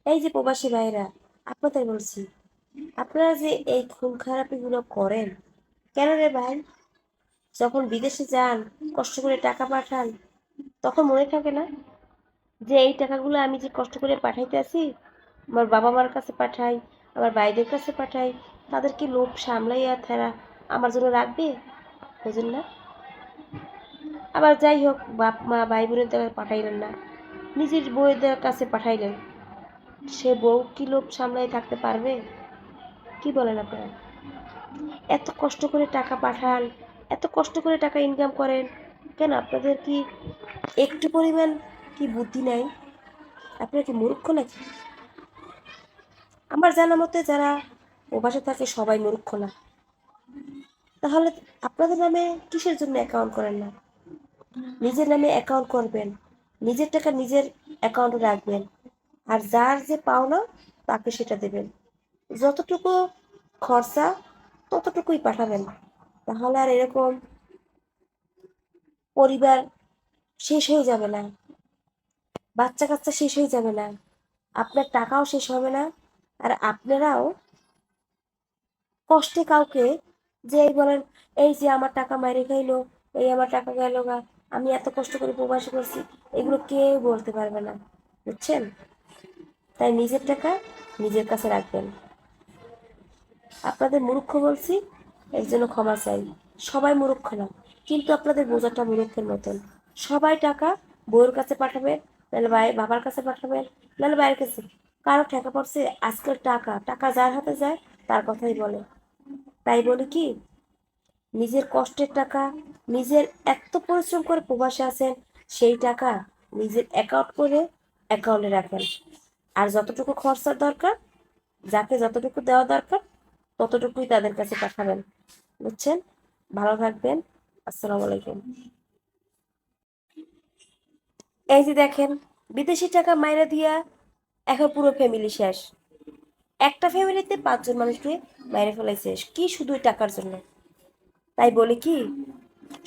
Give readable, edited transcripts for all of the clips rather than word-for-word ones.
এই যে প্রবাসী ভাইরা, আপনাদের বলছি, আপনারা যে এই খুন খারাপিগুলো করেন কেন রে ভাই? যখন বিদেশে যান, কষ্ট করে টাকা পাঠান, তখন মনে থাকে না যে এই টাকাগুলো আমি যে কষ্ট করে পাঠাইতে আছি, আমার বাবা মার কাছে পাঠাই, আমার ভাইদের কাছে পাঠাই, তাদের কি লোভ সামলাইয়া তারা আমার জন্য রাখবে? বুঝুন না? আবার যাই হোক, বাপ মা ভাই বোনের পাঠাইলেন না, নিজের বউদের কাছে পাঠাইলেন, সে বউ কি লোভ সামলাই থাকতে পারবে? কি বলেন আপনারা? এত কষ্ট করে টাকা পাঠান, এত কষ্ট করে টাকা ইনকাম করেন, কেন আপনাদের কি একটু পরিমাণ কি বুদ্ধি নাই? আপনারা কি মূর্খ নাকি? আমার জানা মতে যারা প্রবাসে থাকে সবাই মূর্খ না। তাহলে আপনাদের নামে কিসের জন্য অ্যাকাউন্ট করেন না? নিজের নামে অ্যাকাউন্ট করবেন, নিজের টাকা নিজের অ্যাকাউন্টে রাখবেন, আর যার যে পাওনা তাকে সেটা দেবেন। যতটুকু খরচা ততটুকুই পাঠাবেন। তাহলে আর এরকম পরিবার শেষ হয়ে যাবে না, বাচ্চা কাচ্চা শেষ হয়ে যাবে না, আপনার টাকাও শেষ হবে না, আর আপনারাও কষ্টে কাউকে যে এই বলেন, এই যে আমার টাকা মাইরে খাইলো, এই আমার টাকা গেল গা, আমি এত কষ্ট করে প্রবাসী করছি, এগুলো কেউ বলতে পারবে না। বুঝছেন? তাই নিজের টাকা নিজের কাছে রাখবেন। আপনাদের মূর্খ বলছি, এর জন্য ক্ষমা চাই। সবাই মূর্খ না, কিন্তু আপনাদের বোঝাটা মূর্খের মতন। সবাই টাকা বউয়ের কাছে পাঠাবেন, নাহলে ভাই বাবার কাছে পাঠাবেন, নাহলে ভাইয়ের কাছে। কারো টাকা পড়ছে, আজকাল টাকা টাকা যার হাতে যায় তার কথাই বলে। তাই বলি কি, নিজের কষ্টের টাকা, নিজের এত পরিশ্রম করে প্রবাসে আছেন, সেই টাকা নিজের অ্যাকাউন্ট করে অ্যাকাউন্টে রাখেন। আর যতটুকু খরচার দরকার, যাকে যতটুকু দেওয়া দরকার ততটুকুই তাদের কাছে পাঠাবেন। বুঝছেন? ভালো থাকবেন। আসসালামু আলাইকুম। এই যে দেখেন, বিদেশি টাকা মাইরা দিয়া এখন পুরো ফ্যামিলি শেষ। একটা ফ্যামিলিতে 5 জন মানুষকে মাইরে ফেলাইছে, কি শুধু টাকার জন্য। তাই বলি কি,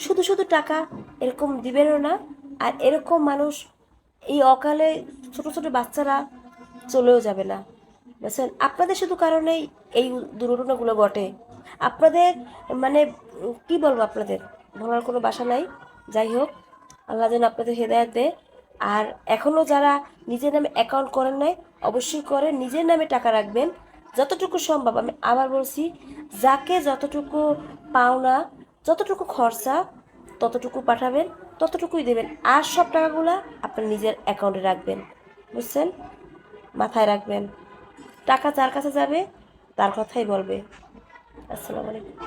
শুধু শুধু টাকা এরকম দিবেনও না। আর এরকম মানুষ এই অকালে ছোট ছোট বাচ্চারা চলেও যাবে না। বুঝছেন? আপনাদের শুধু কারণেই এই দুর্ঘটনাগুলো ঘটে। আপনাদের মানে কি বলবো, আপনাদের বলার কোনো ভাষা নাই। যাই হোক, আল্লাহ যেন আপনাদের হেদায়েত দেয়। আর এখনও যারা নিজের নামে অ্যাকাউন্ট করেন নাই, অবশ্যই করে নিজের নামে টাকা রাখবেন যতটুকু সম্ভব। আমি আবার বলছি, যাকে যতটুকু পাওনা, যতটুকু খরচা ততটুকু পাঠাবেন, ততটুকুই দেবেন। আর সব টাকাগুলা আপনার নিজের অ্যাকাউন্টে রাখবেন। বুঝছেন? মাথায় রাখবেন, টাকা যার কাছে যাবে তার কথাই বলবে। আসসালামু আলাইকুম।